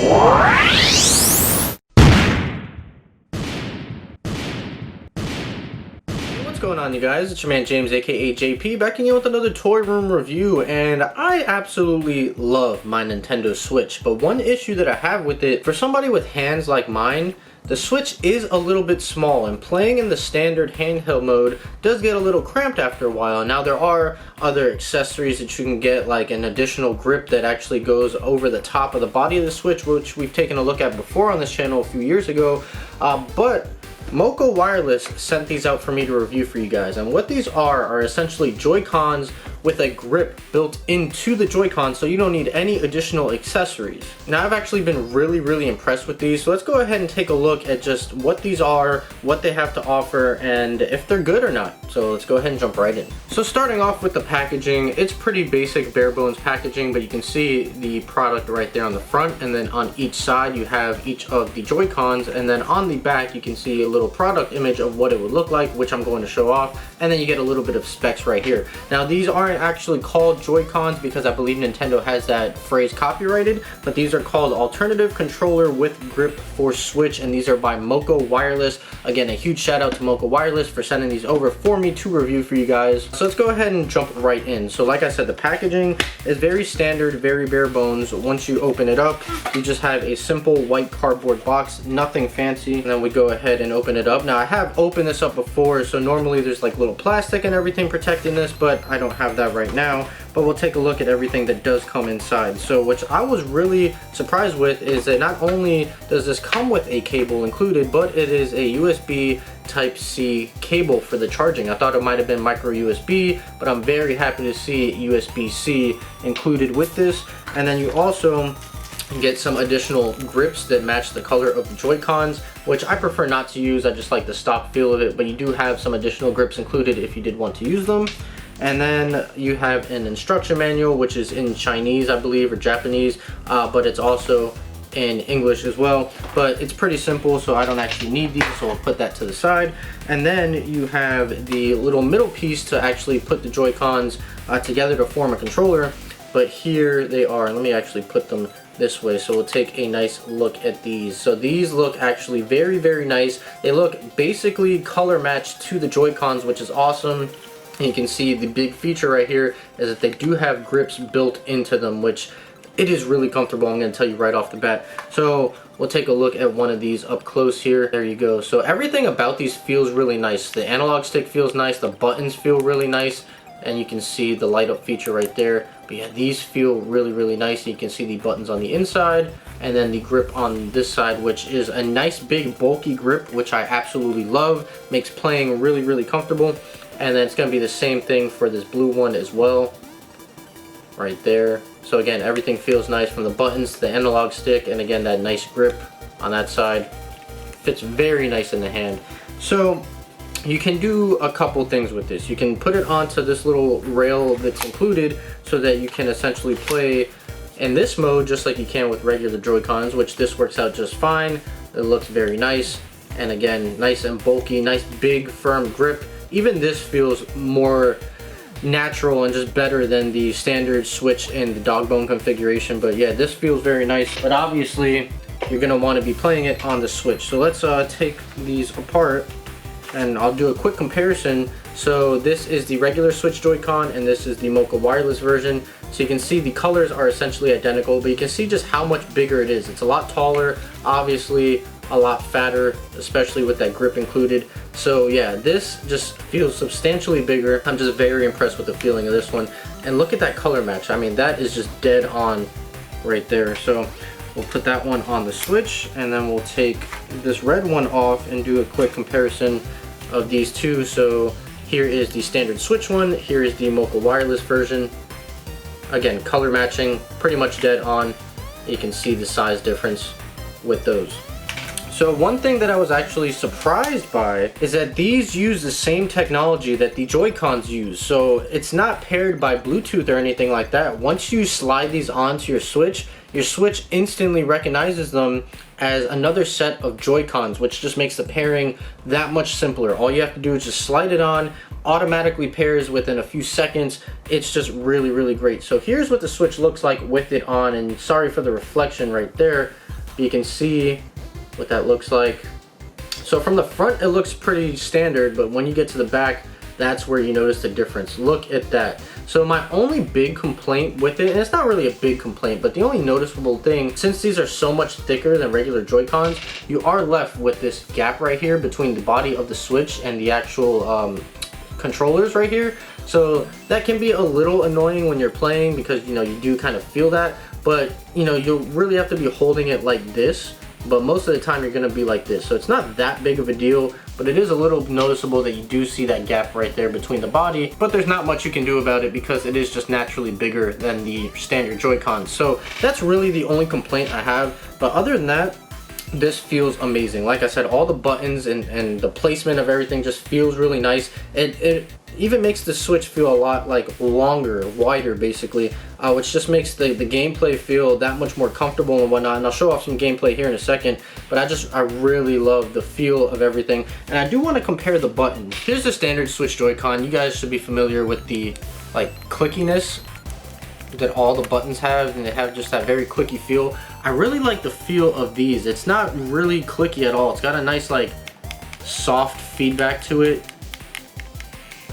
What's going on, you guys? It's your man James, aka JP, back again with another toy room review. And I absolutely love my Nintendo Switch, but one issue that I have with it, for somebody with hands like mine, the Switch is a little bit small, and playing in the standard handheld mode does get a little cramped after a while. Now there are other accessories that you can get, like an additional grip that actually goes over the top of the body of the Switch, which we've taken a look at before on this channel a few years ago, but Moko Wireless sent these out for me to review for you guys, and what these are essentially Joy-Cons with a grip built into the Joy-Con, so you don't need any additional accessories. Now I've actually been really impressed with these, so let's go ahead and take a look at just what these are, what they have to offer, and if they're good or not. So let's go ahead and jump right in. So starting off with the packaging, it's pretty basic bare bones packaging, but you can see the product right there on the front, and then on each side you have each of the Joy-Cons, and then on the back you can see a little product image of what it would look like, which I'm going to show off, and then you get a little bit of specs right here. Now these aren't actually called Joy-Cons because I believe Nintendo has that phrase copyrighted, but these are called Alternative Controller with Grip for Switch, and these are by Moko Wireless. Again, a huge shout out to Moko Wireless for sending these over for me to review for you guys. So let's go ahead and jump right in. So like I said, the packaging is very standard, very bare bones. Once you open it up, you just have a simple white cardboard box, nothing fancy, and then we go ahead and open it up. Now I have opened this up before, so normally there's like little plastic and everything protecting this, but I don't have that right now. But we'll take a look at everything that does come inside. So which I was really surprised with is that not only does this come with a cable included, but it is a USB Type-C cable for the charging. I thought it might have been micro USB, but I'm very happy to see USB-C included with this. And then you also get some additional grips that match the color of the Joy-Cons, which I prefer not to use. I just like the stock feel of it, but you do have some additional grips included if you did want to use them. And then you have an instruction manual, which is in Chinese, I believe, or Japanese, but it's also in English as well. But it's pretty simple, so I don't actually need these, so I'll put that to the side. And then you have the little middle piece to actually put the Joy-Cons together to form a controller. But here they are. Let me actually put them this way, so we'll take a nice look at these. So these look actually very nice. They look basically color matched to the Joy-Cons, which is awesome. And you can see the big feature right here is that they do have grips built into them, which it is really comfortable. I'm going to tell you right off the bat. So we'll take a look at one of these up close here. There you go. So everything about these feels really nice. The analog stick feels nice. The buttons feel really nice. And you can see the light up feature right there. But yeah, these feel really nice. You can see the buttons on the inside and then the grip on this side, which is a nice big bulky grip, which I absolutely love. Makes playing really comfortable. And then it's going to be the same thing for this blue one as well, right there. So again, everything feels nice from the buttons to the analog stick, and again, that nice grip on that side fits very nice in the hand. So you can do a couple things with this. You can put it onto this little rail that's included so that you can essentially play in this mode just like you can with regular Joy-Cons, which this works out just fine. It looks very nice, and again, nice and bulky, nice big firm grip. Even this feels more natural and just better than the standard Switch in the dog bone configuration. But yeah, this feels very nice, but obviously you're gonna want to be playing it on the Switch. So let's take these apart and I'll do a quick comparison. So this is the regular Switch Joy-Con and this is the Moko Wireless version. So you can see the colors are essentially identical, but you can see just how much bigger it is. It's a lot taller, obviously a lot fatter, especially with that grip included. So yeah, this just feels substantially bigger. I'm just very impressed with the feeling of this one. And look at that color match. I mean, that is just dead on right there. So we'll put that one on the Switch, and then we'll take this red one off and do a quick comparison of these two. So here is the standard Switch one, here is the Moko Wireless version. Again, color matching, pretty much dead on. You can see the size difference with those. So one thing that I was actually surprised by is that these use the same technology that the Joy-Cons use. So it's not paired by Bluetooth or anything like that. Once you slide these onto your Switch instantly recognizes them as another set of Joy-Cons, which just makes the pairing that much simpler. All you have to do is just slide it on, automatically pairs within a few seconds. It's just really great. So here's what the Switch looks like with it on, and sorry for the reflection right there, You can see what that looks like. So from the front it looks pretty standard, but when you get to the back, that's where you notice the difference. Look at that. So my only big complaint with it, and it's not really a big complaint, but the only noticeable thing, since these are so much thicker than regular Joy-Cons, you are left with this gap right here between the body of the Switch and the actual controllers right here. So that can be a little annoying when you're playing, because you know, you do kind of feel that, but you know, you'll really have to be holding it like this. But most of the time you're gonna be like this. So it's not that big of a deal, but it is a little noticeable that you do see that gap right there between the body, but there's not much you can do about it because it is just naturally bigger than the standard Joy-Cons. So that's really the only complaint I have. But other than that, this feels amazing. Like I said, all the buttons and the placement of everything just feels really nice. It even makes the Switch feel a lot like longer, wider basically, which just makes the gameplay feel that much more comfortable and whatnot. And I'll show off some gameplay here in a second, but I really love the feel of everything. And I do want to compare the buttons. Here's the standard Switch Joy-Con. You guys should be familiar with the like clickiness that all the buttons have, and they have just that very clicky feel. I really like the feel of these. It's not really clicky at all. It's got a nice like soft feedback to it.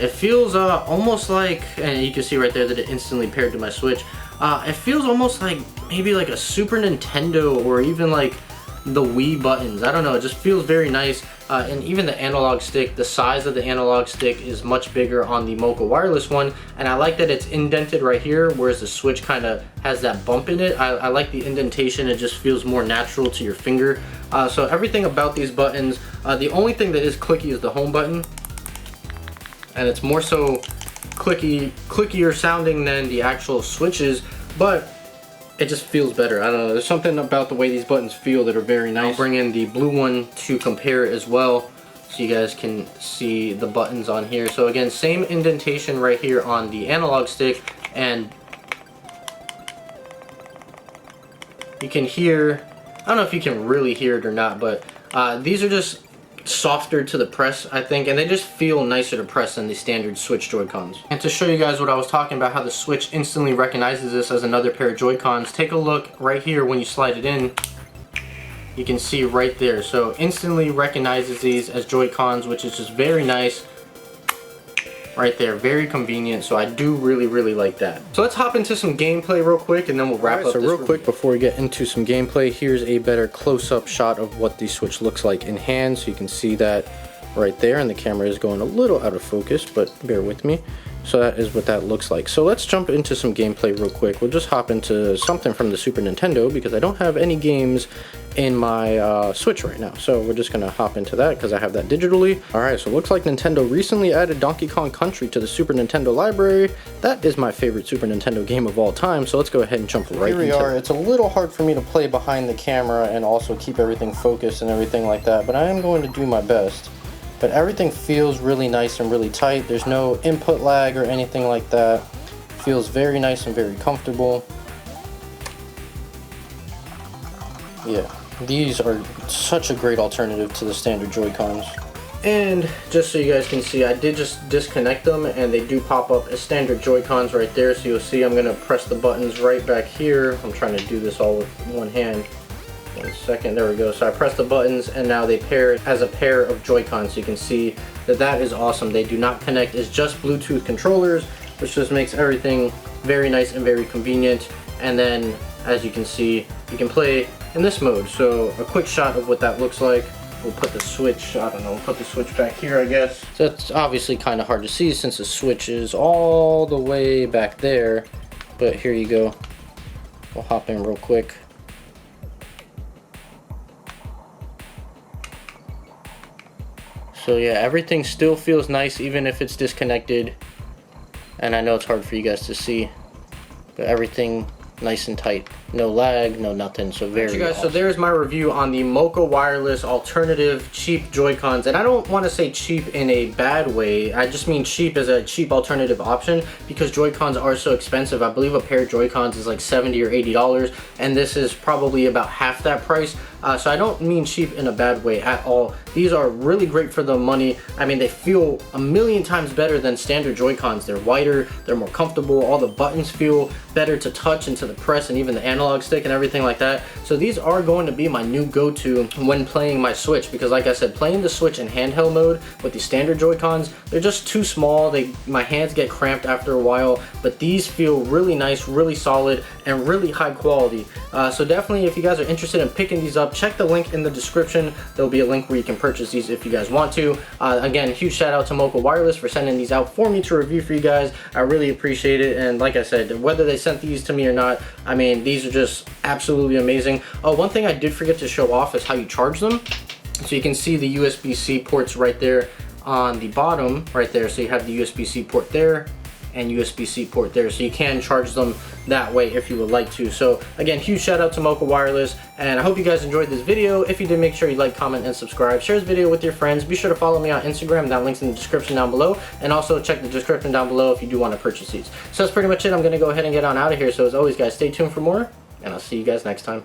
It feels almost like, and you can see right there that it instantly paired to my Switch. It feels almost like maybe like a Super Nintendo or even like the Wii buttons. I don't know, it just feels very nice. And even the analog stick, the size of the analog stick is much bigger on the Moko Wireless one, and I like that it's indented right here, whereas the Switch kind of has that bump in it. I like the indentation. It just feels more natural to your finger. So everything about these buttons, the only thing that is clicky is the home button, and it's more so clickier sounding than the actual Switches, but it just feels better. I don't know, there's something about the way these buttons feel that are very nice. I'll bring in the blue one to compare as well, so you guys can see the buttons on here. So again, same indentation right here on the analog stick, and you can hear, I don't know if you can really hear it or not, but these are just softer to the press, I think, and they just feel nicer to press than the standard Switch Joy-Cons. And to show you guys what I was talking about, how the Switch instantly recognizes this as another pair of Joy-Cons, take a look right here when you slide it in. You can see right there. So instantly recognizes these as Joy-Cons, which is just very nice. Right there, very convenient, so I do really like that. So let's hop into some gameplay real quick and then we'll wrap up. So real quick before we get into some gameplay, here's a better close-up shot of what the Switch looks like in hand, so you can see that right there, and the camera is going a little out of focus, but bear with me. So that is what that looks like. So let's jump into some gameplay real quick. We'll just hop into something from the Super Nintendo because I don't have any games in my Switch right now. So we're just gonna hop into that because I have that digitally. All right, so it looks like Nintendo recently added Donkey Kong Country to the Super Nintendo library. That is my favorite Super Nintendo game of all time. So let's go ahead and jump right into it. Here we are. It's a little hard for me to play behind the camera and also keep everything focused and everything like that, but I am going to do my best. But everything feels really nice and really tight. There's no input lag or anything like that. Feels very nice and very comfortable. Yeah, these are such a great alternative to the standard Joy-Cons. And just so you guys can see, I did just disconnect them and they do pop up as standard Joy-Cons right there. So you'll see I'm gonna press the buttons right back here. I'm trying to do this all with one hand. 1 second, there we go. So I press the buttons and now they pair as a pair of Joy-Cons. So you can see that that is awesome. They do not connect, it's just Bluetooth controllers, which just makes everything very nice and very convenient. And then as you can see, you can play in this mode. So a quick shot of what that looks like. We'll put the Switch, I don't know, we'll put the Switch back here, I guess. So it's obviously kind of hard to see since the Switch is all the way back there. But here you go. We'll hop in real quick. So yeah, everything still feels nice even if it's disconnected. And I know it's hard for you guys to see, but everything nice and tight. No lag, no nothing, so very awesome. So there's my review on the Moko Wireless alternative cheap Joy-Cons. And I don't want to say cheap in a bad way, I just mean cheap as a cheap alternative option because Joy-Cons are so expensive. I believe a pair of Joy-Cons is like $70 or $80, and this is probably about half that price. So I don't mean cheap in a bad way at all. These are really great for the money. I mean, they feel a million times better than standard Joy-Cons. They're wider, they're more comfortable, all the buttons feel better to touch and to the press and even the analog stick and everything like that. So these are going to be my new go-to when playing my Switch, because like I said, playing the Switch in handheld mode with the standard Joy-Cons, they're just too small. My hands get cramped after a while, but these feel really nice, really solid, and really high quality. So definitely, if you guys are interested in picking these up, check the link in the description. There'll be a link where you can purchase these if you guys want to. Again, huge shout out to Moko Wireless for sending these out for me to review for you guys. I really appreciate it, and like I said, whether they sent these to me or not, I mean, these are just absolutely amazing. Oh, one thing I did forget to show off is how you charge them. So you can see the USB-C ports right there on the bottom right there. So you have the USB-C port there and USB-C port there, so you can charge them that way if you would like to. So again, huge shout out to Moko Wireless, and I hope you guys enjoyed this video. If you did, make sure you like, comment, and subscribe. Share this video with your friends. Be sure to follow me on Instagram. That link's in the description down below, and also check the description down below if you do want to purchase these. So that's pretty much it. I'm gonna go ahead and get on out of here. So as always, guys, stay tuned for more, and I'll see you guys next time.